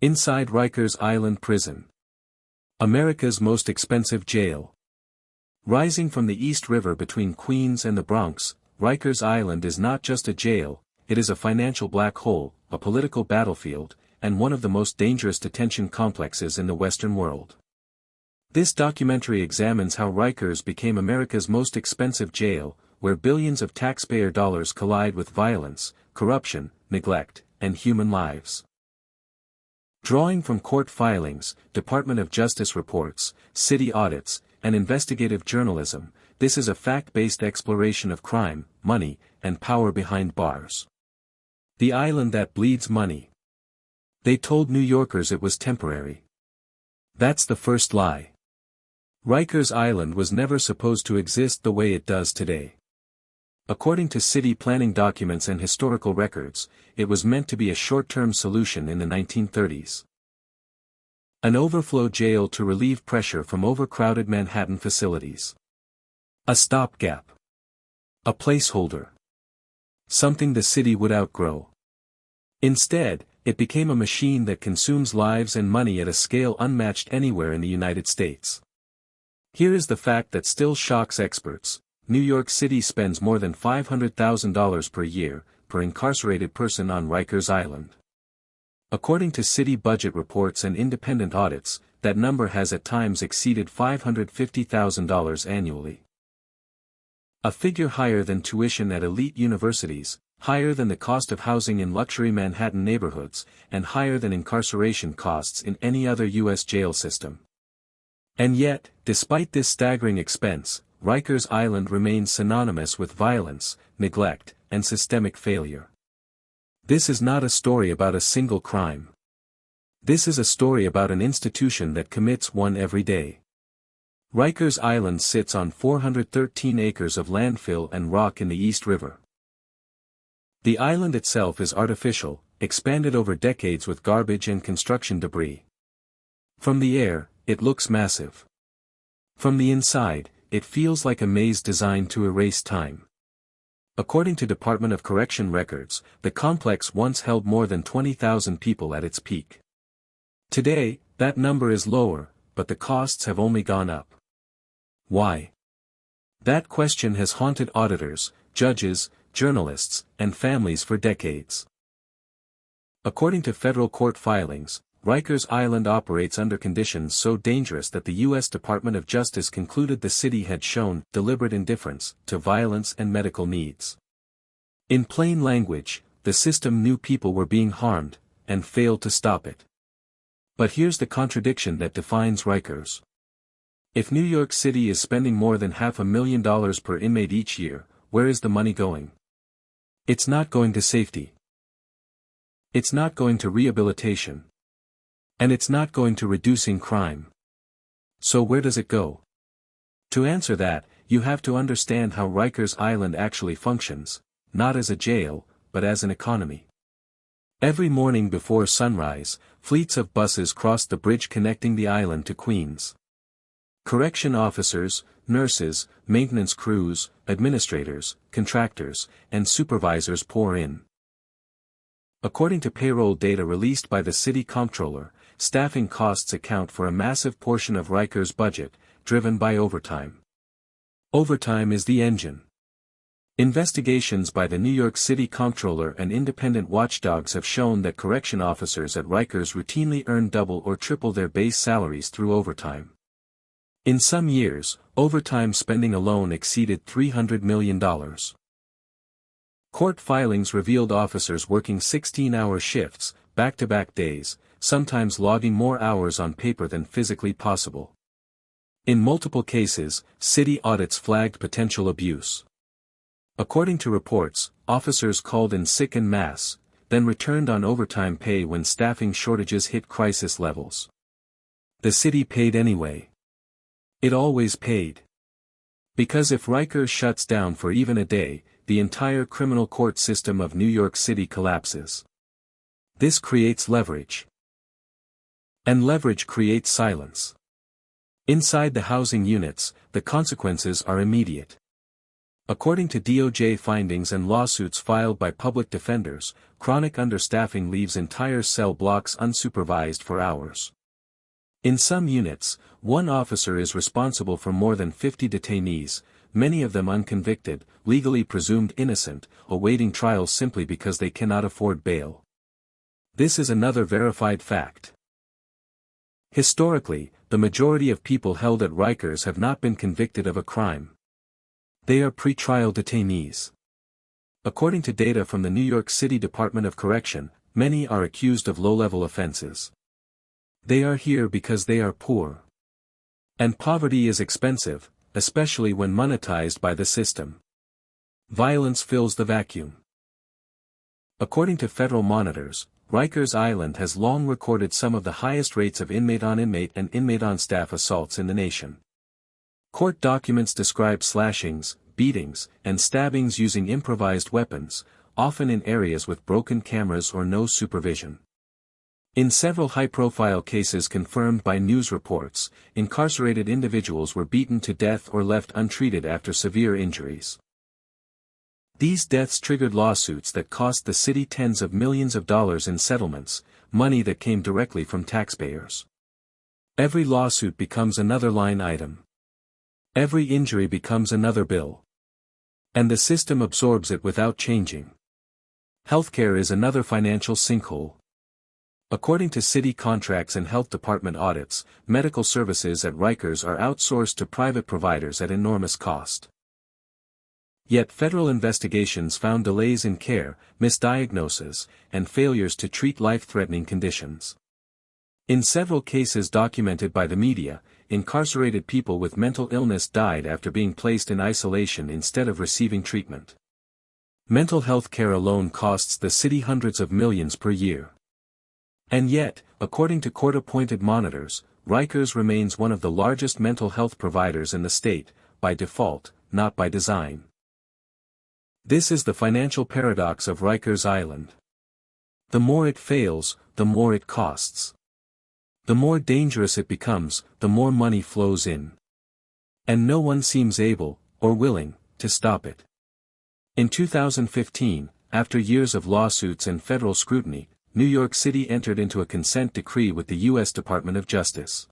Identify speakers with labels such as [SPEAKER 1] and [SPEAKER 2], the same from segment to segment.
[SPEAKER 1] Inside Rikers Island Prison. America's most expensive jail. Rising from the East River between Queens and the Bronx, Rikers Island is not just a jail, it is a financial black hole, a political battlefield, and one of the most dangerous detention complexes in the Western world. This documentary examines how Rikers became America's most expensive jail, where billions of taxpayer dollars collide with violence, corruption, neglect, and human lives. Drawing from court filings, Department of Justice reports, city audits, and investigative journalism, this is a fact-based exploration of crime, money, and power behind bars. The island that bleeds money. They told New Yorkers it was temporary. That's the first lie. Rikers Island was never supposed to exist the way it does today. According to city planning documents and historical records, it was meant to be a short-term solution in the 1930s. An overflow jail to relieve pressure from overcrowded Manhattan facilities. A stopgap. A placeholder. Something the city would outgrow. Instead, it became a machine that consumes lives and money at a scale unmatched anywhere in the United States. Here is the fact that still shocks experts. New York City spends more than $500,000 per year, per incarcerated person on Rikers Island. According to city budget reports and independent audits, that number has at times exceeded $550,000 annually. A figure higher than tuition at elite universities, higher than the cost of housing in luxury Manhattan neighborhoods, and higher than incarceration costs in any other U.S. jail system. And yet, despite this staggering expense, Rikers Island remains synonymous with violence, neglect, and systemic failure. This is not a story about a single crime. This is a story about an institution that commits one every day. Rikers Island sits on 413 acres of landfill and rock in the East River. The island itself is artificial, expanded over decades with garbage and construction debris. From the air, it looks massive. From the inside, it feels like a maze designed to erase time. According to Department of Correction records, the complex once held more than 20,000 people at its peak. Today, that number is lower, but the costs have only gone up. Why? That question has haunted auditors, judges, journalists, and families for decades. According to federal court filings, Rikers Island operates under conditions so dangerous that the U.S. Department of Justice concluded the city had shown deliberate indifference to violence and medical needs. In plain language, the system knew people were being harmed, and failed to stop it. But here's the contradiction that defines Rikers. If New York City is spending more than $500,000 per inmate each year, where is the money going? It's not going to safety. It's not going to rehabilitation. And it's not going to reducing crime. So where does it go? To answer that, you have to understand how Rikers Island actually functions, not as a jail, but as an economy. Every morning before sunrise, fleets of buses cross the bridge connecting the island to Queens. Correction officers, nurses, maintenance crews, administrators, contractors, and supervisors pour in. According to payroll data released by the city comptroller, staffing costs account for a massive portion of Rikers' budget, driven by overtime. Overtime is the engine. Investigations by the New York City comptroller and independent watchdogs have shown that correction officers at Rikers routinely earn double or triple their base salaries through overtime. In some years, overtime spending alone exceeded $300 million. Court filings revealed officers working 16-hour shifts, back-to-back days, sometimes logging more hours on paper than physically possible. In multiple cases, city audits flagged potential abuse. According to reports, officers called in sick en masse, then returned on overtime pay when staffing shortages hit crisis levels. The city paid anyway. It always paid. Because if Rikers shuts down for even a day, the entire criminal court system of New York City collapses. This creates leverage. And leverage creates silence. Inside the housing units, the consequences are immediate. According to DOJ findings and lawsuits filed by public defenders, chronic understaffing leaves entire cell blocks unsupervised for hours. In some units, one officer is responsible for more than 50 detainees, many of them unconvicted, legally presumed innocent, awaiting trial simply because they cannot afford bail. This is another verified fact. Historically, the majority of people held at Rikers have not been convicted of a crime. They are pretrial detainees. According to data from the New York City Department of Correction, many are accused of low-level offenses. They are here because they are poor. And poverty is expensive, especially when monetized by the system. Violence fills the vacuum. According to federal monitors, Rikers Island has long recorded some of the highest rates of inmate-on-inmate and inmate-on-staff assaults in the nation. Court documents describe slashings, beatings, and stabbings using improvised weapons, often in areas with broken cameras or no supervision. In several high-profile cases confirmed by news reports, incarcerated individuals were beaten to death or left untreated after severe injuries. These deaths triggered lawsuits that cost the city tens of millions of dollars in settlements, money that came directly from taxpayers. Every lawsuit becomes another line item. Every injury becomes another bill. And the system absorbs it without changing. Healthcare is another financial sinkhole. According to city contracts and health department audits, medical services at Rikers are outsourced to private providers at enormous cost. Yet federal investigations found delays in care, misdiagnosis, and failures to treat life-threatening conditions. In several cases documented by the media, incarcerated people with mental illness died after being placed in isolation instead of receiving treatment. Mental health care alone costs the city hundreds of millions per year. And yet, according to court-appointed monitors, Rikers remains one of the largest mental health providers in the state, by default, not by design. This is the financial paradox of Rikers Island. The more it fails, the more it costs. The more dangerous it becomes, the more money flows in. And no one seems able, or willing, to stop it. In 2015, after years of lawsuits and federal scrutiny, New York City entered into a consent decree with the U.S. Department of Justice.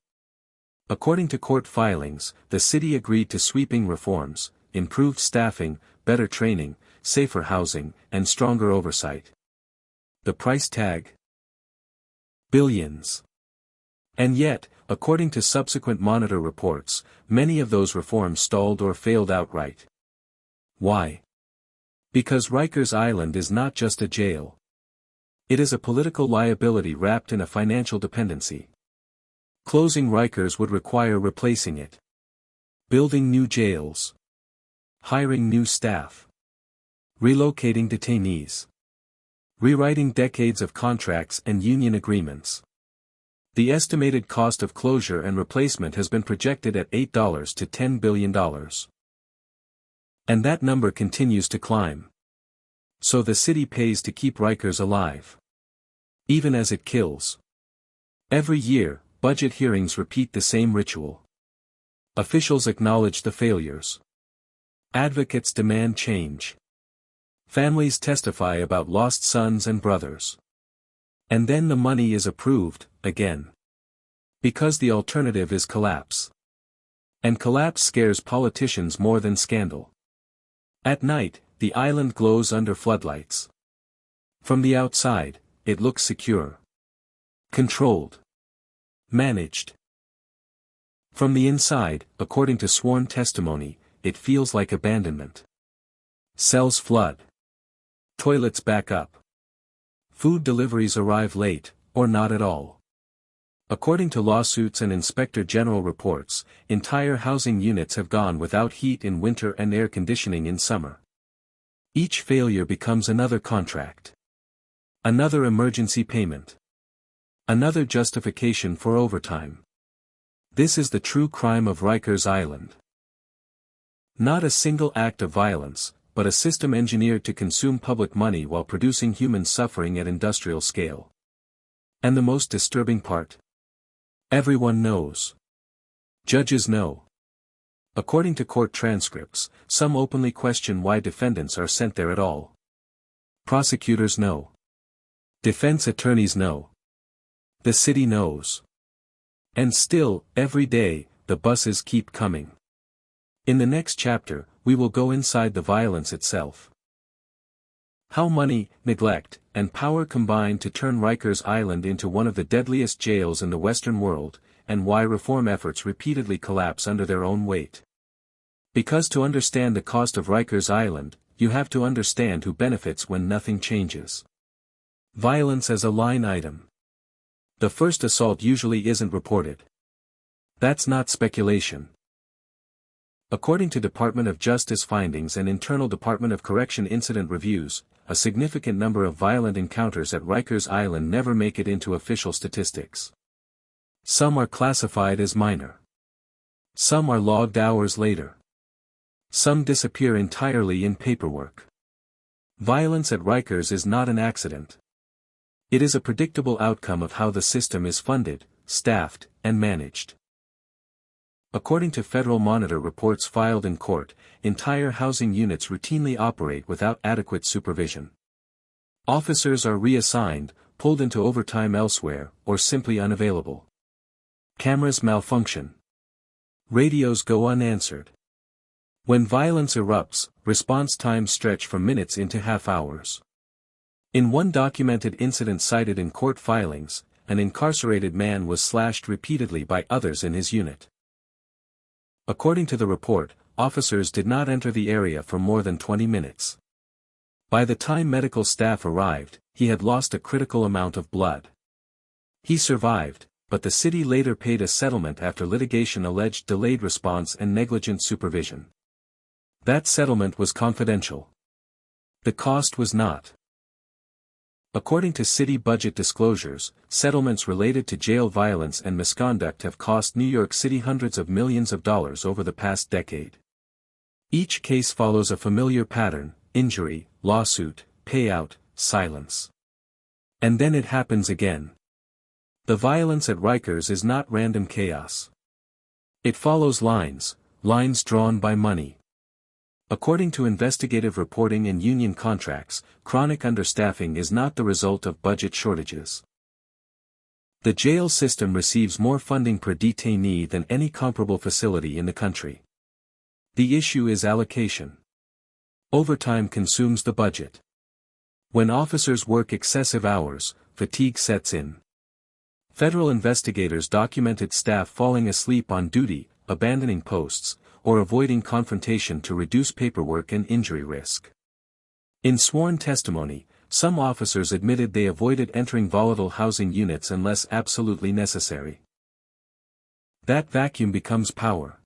[SPEAKER 1] According to court filings, the city agreed to sweeping reforms, improved staffing, better training, safer housing, and stronger oversight. The price tag? Billions. And yet, according to subsequent monitor reports, many of those reforms stalled or failed outright. Why? Because Rikers Island is not just a jail. It is a political liability wrapped in a financial dependency. Closing Rikers would require replacing it. Building new jails. Hiring new staff. Relocating detainees. Rewriting decades of contracts and union agreements. The estimated cost of closure and replacement has been projected at $8 to $10 billion. And that number continues to climb. So the city pays to keep Rikers alive. Even as it kills. Every year, budget hearings repeat the same ritual. Officials acknowledge the failures. Advocates demand change. Families testify about lost sons and brothers. And then the money is approved, again. Because the alternative is collapse. And collapse scares politicians more than scandal. At night, the island glows under floodlights. From the outside, it looks secure. Controlled. Managed. From the inside, according to sworn testimony, it feels like abandonment. Cells flood. Toilets back up. Food deliveries arrive late, or not at all. According to lawsuits and Inspector General reports, entire housing units have gone without heat in winter and air conditioning in summer. Each failure becomes another contract. Another emergency payment. Another justification for overtime. This is the true crime of Rikers Island. Not a single act of violence, but a system engineered to consume public money while producing human suffering at industrial scale. And the most disturbing part? Everyone knows. Judges know. According to court transcripts, some openly question why defendants are sent there at all. Prosecutors know. Defense attorneys know. The city knows. And still, every day, the buses keep coming. In the next chapter, we will go inside the violence itself. How money, neglect, and power combine to turn Rikers Island into one of the deadliest jails in the Western world, and why reform efforts repeatedly collapse under their own weight. Because to understand the cost of Rikers Island, you have to understand who benefits when nothing changes. Violence as a line item. The first assault usually isn't reported. That's not speculation. According to Department of Justice findings and internal Department of Correction incident reviews, a significant number of violent encounters at Rikers Island never make it into official statistics. Some are classified as minor. Some are logged hours later. Some disappear entirely in paperwork. Violence at Rikers is not an accident. It is a predictable outcome of how the system is funded, staffed, and managed. According to Federal Monitor reports filed in court, entire housing units routinely operate without adequate supervision. Officers are reassigned, pulled into overtime elsewhere, or simply unavailable. Cameras malfunction. Radios go unanswered. When violence erupts, response times stretch from minutes into half hours. In one documented incident cited in court filings, an incarcerated man was slashed repeatedly by others in his unit. According to the report, officers did not enter the area for more than 20 minutes. By the time medical staff arrived, he had lost a critical amount of blood. He survived, but the city later paid a settlement after litigation alleged delayed response and negligent supervision. That settlement was confidential. The cost was not. According to city budget disclosures, settlements related to jail violence and misconduct have cost New York City hundreds of millions of dollars over the past decade. Each case follows a familiar pattern: injury, lawsuit, payout, silence. And then it happens again. The violence at Rikers is not random chaos. It follows lines drawn by money. According to investigative reporting and union contracts, chronic understaffing is not the result of budget shortages. The jail system receives more funding per detainee than any comparable facility in the country. The issue is allocation. Overtime consumes the budget. When officers work excessive hours, fatigue sets in. Federal investigators documented staff falling asleep on duty, abandoning posts, or avoiding confrontation to reduce paperwork and injury risk. In sworn testimony, some officers admitted they avoided entering volatile housing units unless absolutely necessary. That vacuum becomes power.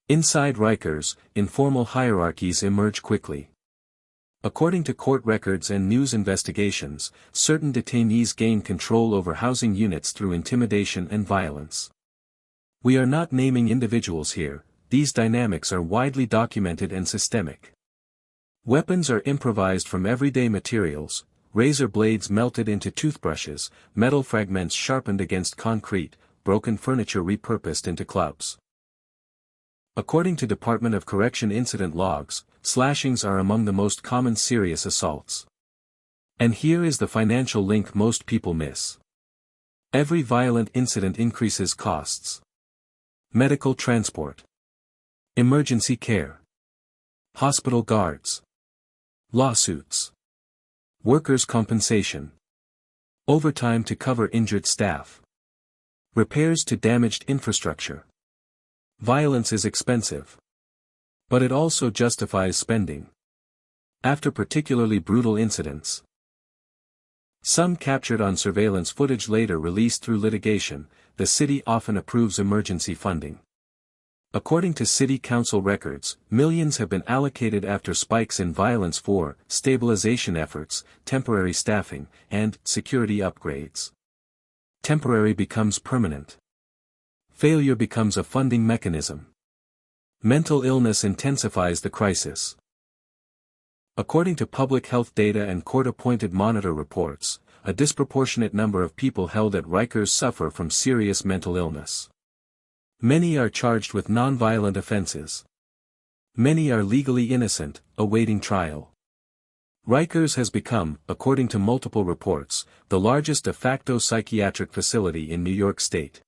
[SPEAKER 1] Inside Rikers, informal hierarchies emerge quickly. According to court records and news investigations, certain detainees gain control over housing units through intimidation and violence. We are not naming individuals here. These dynamics are widely documented and systemic. Weapons are improvised from everyday materials, razor blades melted into toothbrushes, metal fragments sharpened against concrete, broken furniture repurposed into clubs. According to Department of Correction incident logs, slashings are among the most common serious assaults. And here is the financial link most people miss. Every violent incident increases costs. Medical transport. Emergency care. Hospital guards. Lawsuits. Workers' compensation. Overtime to cover injured staff. Repairs to damaged infrastructure. Violence is expensive. But it also justifies spending. After particularly brutal incidents. Some captured on surveillance footage later released through litigation, the city often approves emergency funding. According to city council records, millions have been allocated after spikes in violence for stabilization efforts, temporary staffing, and security upgrades. Temporary becomes permanent. Failure becomes a funding mechanism. Mental illness intensifies the crisis. According to public health data and court-appointed monitor reports, a disproportionate number of people held at Rikers suffer from serious mental illness. Many are charged with non-violent offenses. Many are legally innocent, awaiting trial. Rikers has become, according to multiple reports, the largest de facto psychiatric facility in New York State.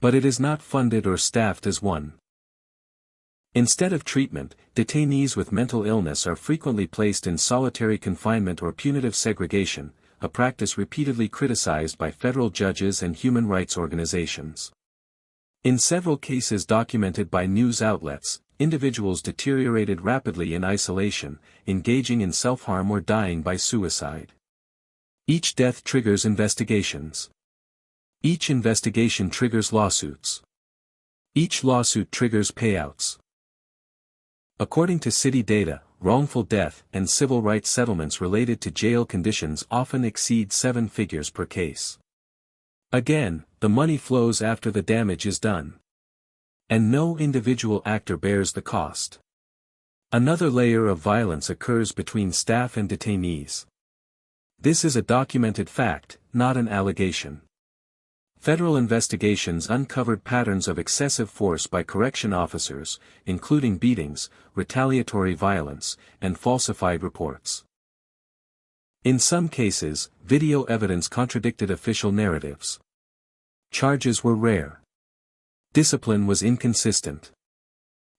[SPEAKER 1] But it is not funded or staffed as one. Instead of treatment, detainees with mental illness are frequently placed in solitary confinement or punitive segregation, a practice repeatedly criticized by federal judges and human rights organizations. In several cases documented by news outlets, individuals deteriorated rapidly in isolation, engaging in self-harm or dying by suicide. Each death triggers investigations. Each investigation triggers lawsuits. Each lawsuit triggers payouts. According to city data, wrongful death and civil rights settlements related to jail conditions often exceed 7 figures per case. Again, the money flows after the damage is done. And no individual actor bears the cost. Another layer of violence occurs between staff and detainees. This is a documented fact, not an allegation. Federal investigations uncovered patterns of excessive force by correction officers, including beatings, retaliatory violence, and falsified reports. In some cases, video evidence contradicted official narratives. Charges were rare. Discipline was inconsistent.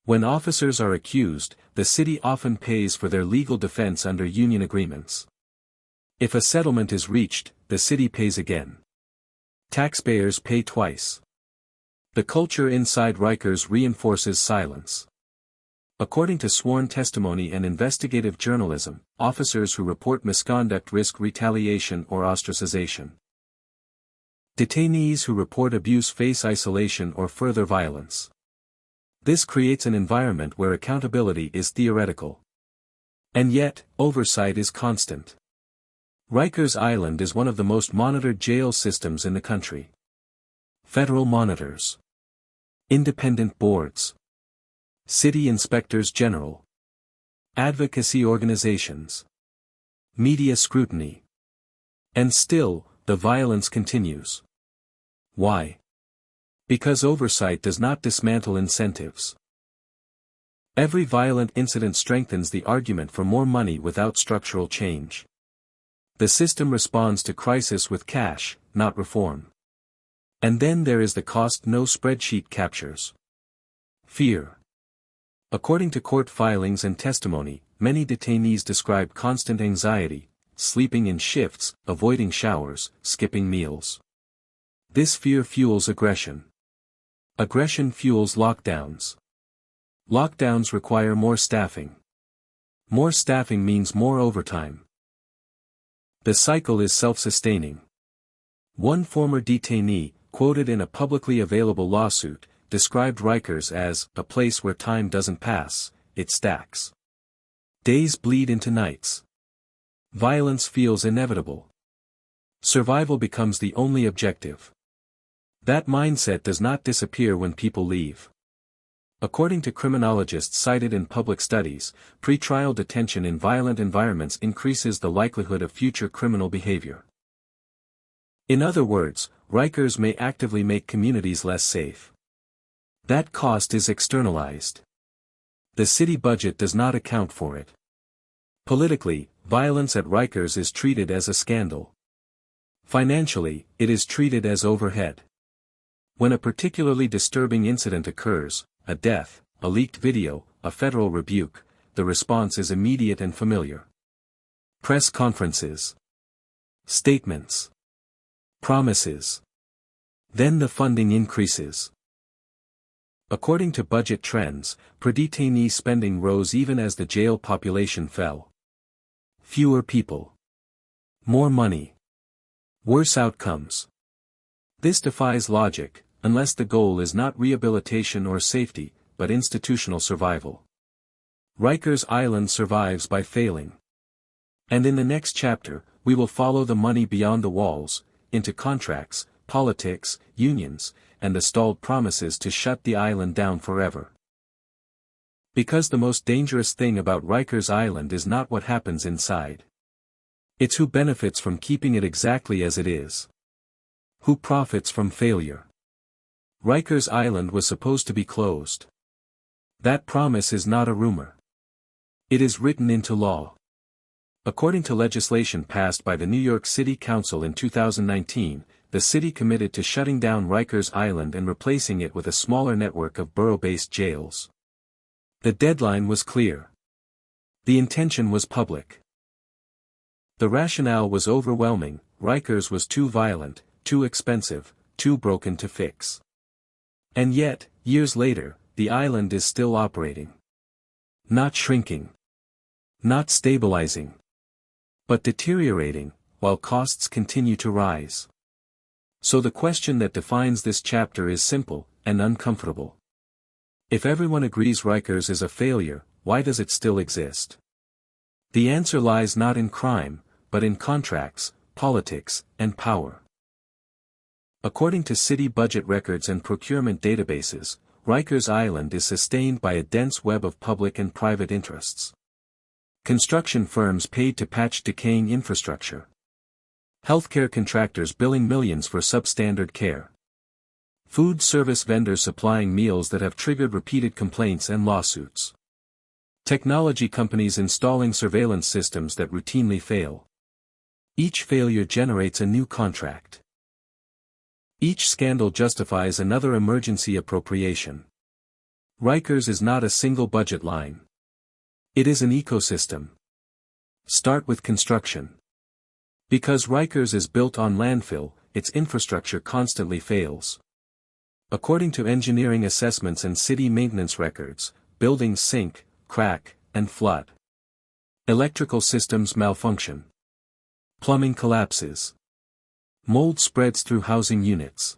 [SPEAKER 1] When officers are accused, the city often pays for their legal defense under union agreements. If a settlement is reached, the city pays again. Taxpayers pay twice. The culture inside Rikers reinforces silence. According to sworn testimony and investigative journalism, officers who report misconduct risk retaliation or ostracization. Detainees who report abuse face isolation or further violence. This creates an environment where accountability is theoretical. And yet, oversight is constant. Rikers Island is one of the most monitored jail systems in the country. Federal monitors. Independent boards. City inspectors general. Advocacy organizations. Media scrutiny. And still, the violence continues. Why? Because oversight does not dismantle incentives. Every violent incident strengthens the argument for more money without structural change. The system responds to crisis with cash, not reform. And then there is the cost no spreadsheet captures. Fear. According to court filings and testimony, many detainees describe constant anxiety, sleeping in shifts, avoiding showers, skipping meals. This fear fuels aggression. Aggression fuels lockdowns. Lockdowns require more staffing. More staffing means more overtime. The cycle is self-sustaining. One former detainee, quoted in a publicly available lawsuit, described Rikers as a place where time doesn't pass, it stacks. Days bleed into nights. Violence feels inevitable. Survival becomes the only objective. That mindset does not disappear when people leave. According to criminologists cited in public studies, pretrial detention in violent environments increases the likelihood of future criminal behavior. In other words, Rikers may actively make communities less safe. That cost is externalized. The city budget does not account for it. Politically, violence at Rikers is treated as a scandal. Financially, it is treated as overhead. When a particularly disturbing incident occurs, a death, a leaked video, a federal rebuke, the response is immediate and familiar. Press conferences. Statements. Promises. Then the funding increases. According to budget trends, per-detainee spending rose even as the jail population fell. Fewer people. More money. Worse outcomes. This defies logic, unless the goal is not rehabilitation or safety, but institutional survival. Rikers Island survives by failing. And in the next chapter, we will follow the money beyond the walls, into contracts, politics, unions, and the stalled promises to shut the island down forever. Because the most dangerous thing about Rikers Island is not what happens inside. It's who benefits from keeping it exactly as it is. Who profits from failure. Rikers Island was supposed to be closed. That promise is not a rumor. It is written into law. According to legislation passed by the New York City Council in 2019, the city committed to shutting down Rikers Island and replacing it with a smaller network of borough-based jails. The deadline was clear. The intention was public. The rationale was overwhelming: Rikers was too violent, too expensive, too broken to fix. And yet, years later, the island is still operating. Not shrinking. Not stabilizing. But deteriorating, while costs continue to rise. So the question that defines this chapter is simple and uncomfortable. If everyone agrees Rikers is a failure, why does it still exist? The answer lies not in crime, but in contracts, politics, and power. According to city budget records and procurement databases, Rikers Island is sustained by a dense web of public and private interests. Construction firms paid to patch decaying infrastructure. Healthcare contractors billing millions for substandard care. Food service vendors supplying meals that have triggered repeated complaints and lawsuits. Technology companies installing surveillance systems that routinely fail. Each failure generates a new contract. Each scandal justifies another emergency appropriation. Rikers is not a single budget line. It is an ecosystem. Start with construction. Because Rikers is built on landfill, its infrastructure constantly fails. According to engineering assessments and city maintenance records, buildings sink, crack, and flood. Electrical systems malfunction. Plumbing collapses. Mold spreads through housing units.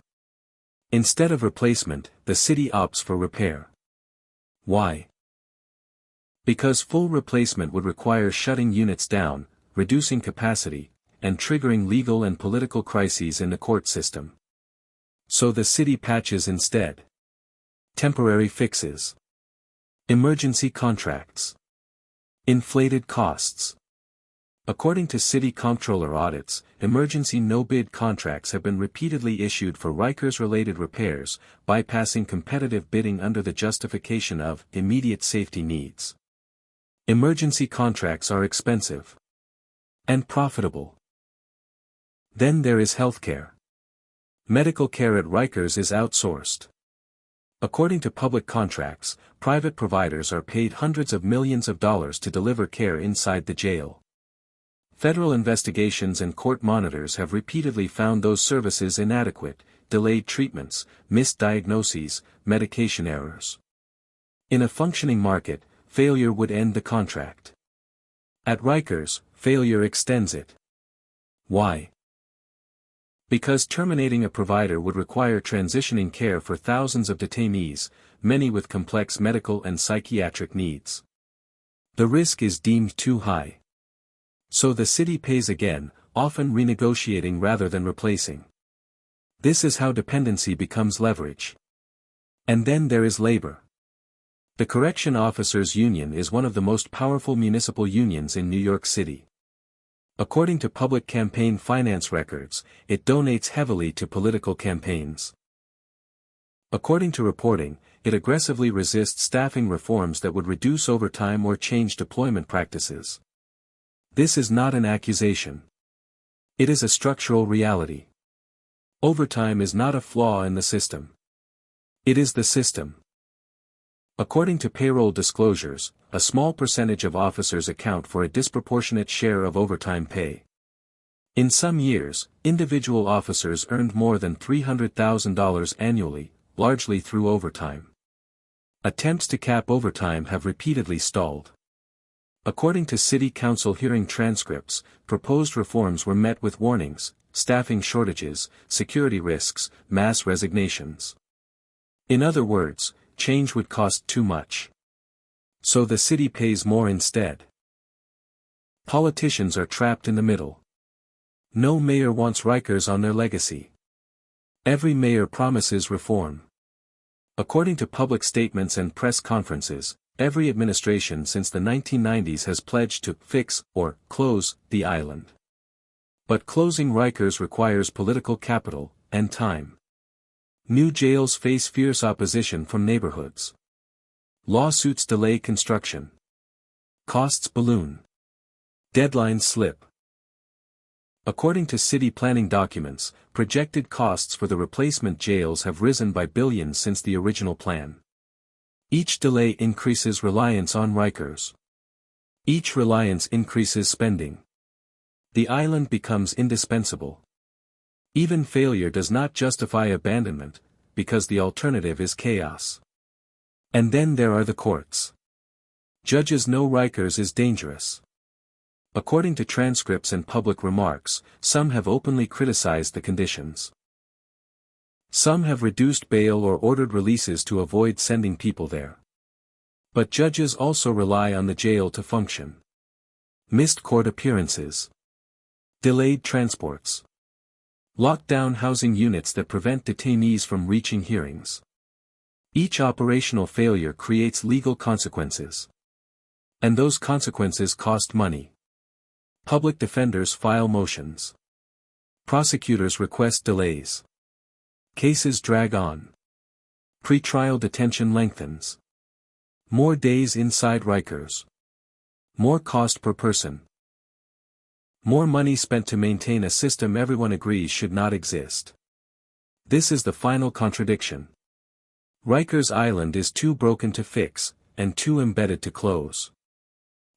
[SPEAKER 1] Instead of replacement, the city opts for repair. Why? Because full replacement would require shutting units down, reducing capacity, and triggering legal and political crises in the court system. So the city patches instead. Temporary fixes. Emergency contracts. Inflated costs. According to City Comptroller Audits, emergency no-bid contracts have been repeatedly issued for Rikers-related repairs, bypassing competitive bidding under the justification of immediate safety needs. Emergency contracts are expensive and profitable. Then there is healthcare. Medical care at Rikers is outsourced. According to public contracts, private providers are paid hundreds of millions of dollars to deliver care inside the jail. Federal investigations and court monitors have repeatedly found those services inadequate: delayed treatments, missed diagnoses, medication errors. In a functioning market, failure would end the contract. At Rikers, failure extends it. Why? Because terminating a provider would require transitioning care for thousands of detainees, many with complex medical and psychiatric needs. The risk is deemed too high. So the city pays again, often renegotiating rather than replacing. This is how dependency becomes leverage. And then there is labor. The Correction Officers Union is one of the most powerful municipal unions in New York City. According to public campaign finance records, it donates heavily to political campaigns. According to reporting, it aggressively resists staffing reforms that would reduce overtime or change deployment practices. This is not an accusation. It is a structural reality. Overtime is not a flaw in the system. It is the system. According to payroll disclosures, a small percentage of officers account for a disproportionate share of overtime pay. In some years, individual officers earned more than $300,000 annually, largely through overtime. Attempts to cap overtime have repeatedly stalled. According to City Council hearing transcripts, proposed reforms were met with warnings: staffing shortages, security risks, mass resignations. In other words, change would cost too much. So the city pays more instead. Politicians are trapped in the middle. No mayor wants Rikers on their legacy. Every mayor promises reform. According to public statements and press conferences, every administration since the 1990s has pledged to fix or close the island. But closing Rikers requires political capital and time. New jails face fierce opposition from neighborhoods. Lawsuits delay construction. Costs balloon. Deadlines slip. According to city planning documents, projected costs for the replacement jails have risen by billions since the original plan. Each delay increases reliance on Rikers. Each reliance increases spending. The island becomes indispensable. Even failure does not justify abandonment, because the alternative is chaos. And then there are the courts. Judges know Rikers is dangerous. According to transcripts and public remarks, some have openly criticized the conditions. Some have reduced bail or ordered releases to avoid sending people there. But judges also rely on the jail to function. Missed court appearances. Delayed transports. Locked down housing units that prevent detainees from reaching hearings. Each operational failure creates legal consequences. And those consequences cost money. Public defenders file motions. Prosecutors request delays. Cases drag on. Pre-trial detention lengthens. More days inside Rikers. More cost per person. More money spent to maintain a system everyone agrees should not exist. This is the final contradiction. Rikers Island is too broken to fix, and too embedded to close.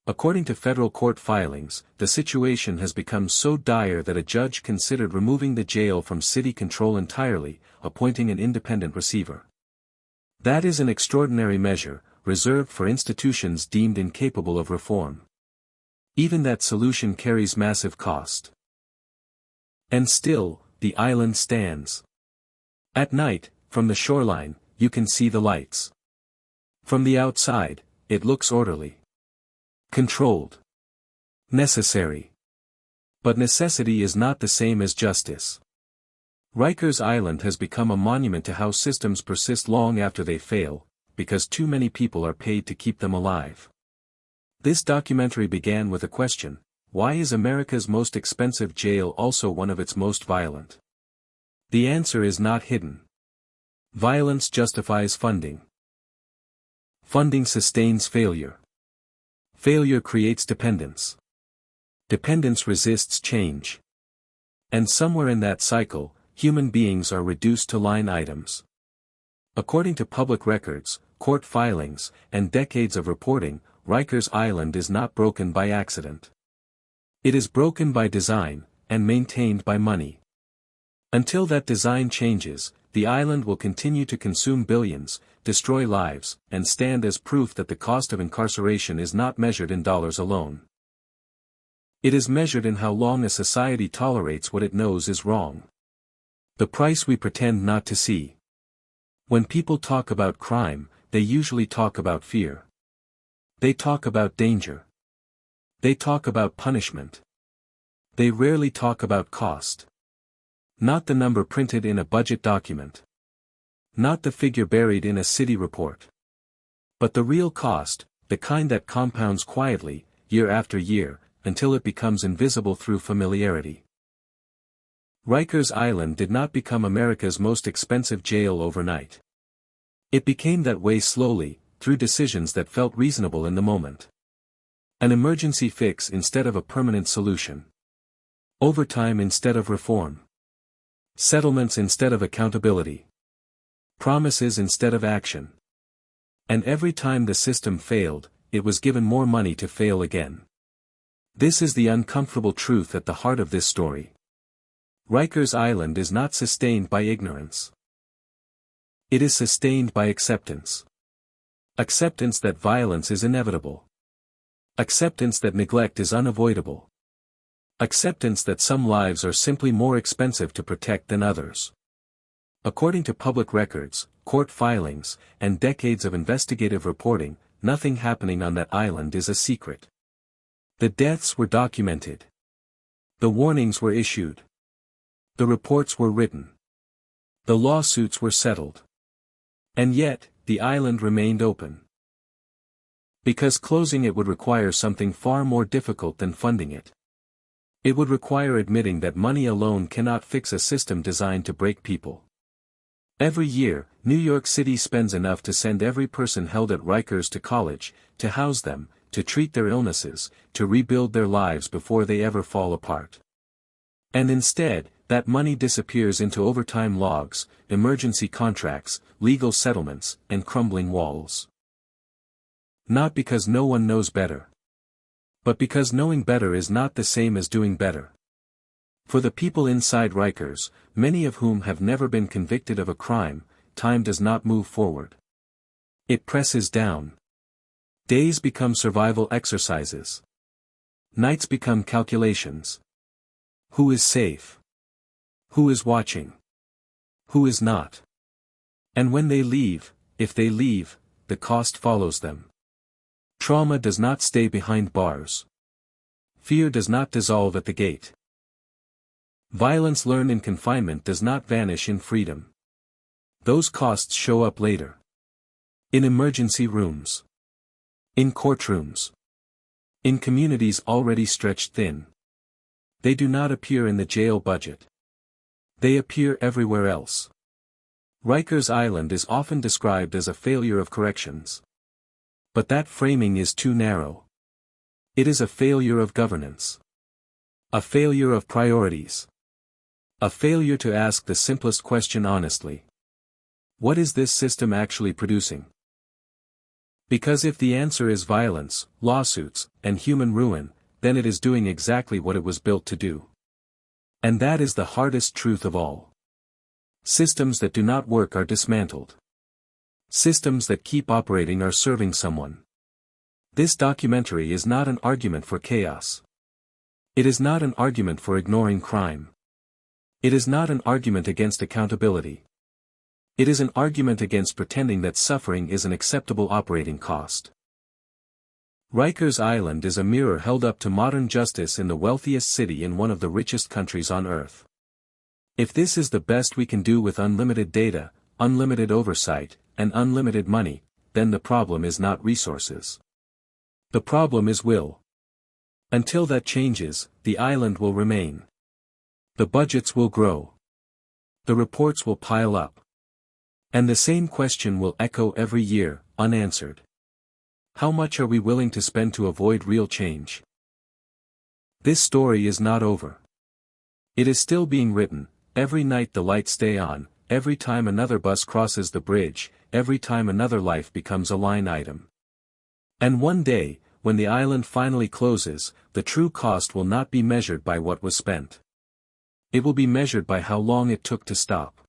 [SPEAKER 1] According to federal court filings, the situation has become so dire that a judge considered removing the jail from city control entirely, appointing an independent receiver. That is an extraordinary measure, reserved for institutions deemed incapable of reform. Even that solution carries massive cost. And still, the island stands. At night, from the shoreline, you can see the lights. From the outside, it looks orderly. Controlled. Necessary. But necessity is not the same as justice. Rikers Island has become a monument to how systems persist long after they fail, because too many people are paid to keep them alive. This documentary began with a question: why is America's most expensive jail also one of its most violent? The answer is not hidden. Violence justifies funding. Funding sustains failure. Failure creates dependence. Dependence resists change. And somewhere in that cycle, human beings are reduced to line items. According to public records, court filings, and decades of reporting, Rikers Island is not broken by accident. It is broken by design, and maintained by money. Until that design changes, the island will continue to consume billions, destroy lives, and stand as proof that the cost of incarceration is not measured in dollars alone. It is measured in how long a society tolerates what it knows is wrong. The price we pretend not to see. When people talk about crime, they usually talk about fear. They talk about danger. They talk about punishment. They rarely talk about cost. Not the number printed in a budget document. Not the figure buried in a city report. But the real cost, the kind that compounds quietly, year after year, until it becomes invisible through familiarity. Rikers Island did not become America's most expensive jail overnight. It became that way slowly, through decisions that felt reasonable in the moment. An emergency fix instead of a permanent solution. Overtime instead of reform. Settlements instead of accountability. Promises instead of action. And every time the system failed, it was given more money to fail again. This is the uncomfortable truth at the heart of this story. Rikers Island is not sustained by ignorance. It is sustained by acceptance. Acceptance that violence is inevitable. Acceptance that neglect is unavoidable. Acceptance that some lives are simply more expensive to protect than others. According to public records, court filings, and decades of investigative reporting, nothing happening on that island is a secret. The deaths were documented. The warnings were issued. The reports were written. The lawsuits were settled. And yet, the island remained open. Because closing it would require something far more difficult than funding it. It would require admitting that money alone cannot fix a system designed to break people. Every year, New York City spends enough to send every person held at Rikers to college, to house them, to treat their illnesses, to rebuild their lives before they ever fall apart. And instead, that money disappears into overtime logs, emergency contracts, legal settlements, and crumbling walls. Not because no one knows better, but because knowing better is not the same as doing better. For the people inside Rikers, many of whom have never been convicted of a crime, time does not move forward. It presses down. Days become survival exercises. Nights become calculations. Who is safe? Who is watching? Who is not? And when they leave, if they leave, the cost follows them. Trauma does not stay behind bars. Fear does not dissolve at the gate. Violence learned in confinement does not vanish in freedom. Those costs show up later. In emergency rooms. In courtrooms. In communities already stretched thin. They do not appear in the jail budget. They appear everywhere else. Rikers Island is often described as a failure of corrections. But that framing is too narrow. It is a failure of governance. A failure of priorities. A failure to ask the simplest question honestly. What is this system actually producing? Because if the answer is violence, lawsuits, and human ruin, then it is doing exactly what it was built to do. And that is the hardest truth of all. Systems that do not work are dismantled. Systems that keep operating are serving someone. This documentary is not an argument for chaos. It is not an argument for ignoring crime. It is not an argument against accountability. It is an argument against pretending that suffering is an acceptable operating cost. Rikers Island is a mirror held up to modern justice in the wealthiest city in one of the richest countries on earth. If this is the best we can do with unlimited data, unlimited oversight, and unlimited money, then the problem is not resources. The problem is will. Until that changes, the island will remain. The budgets will grow. The reports will pile up. And the same question will echo every year, unanswered. How much are we willing to spend to avoid real change? This story is not over. It is still being written. Every night the lights stay on, every time another bus crosses the bridge, every time another life becomes a line item. And one day, when the island finally closes, the true cost will not be measured by what was spent. It will be measured by how long it took to stop.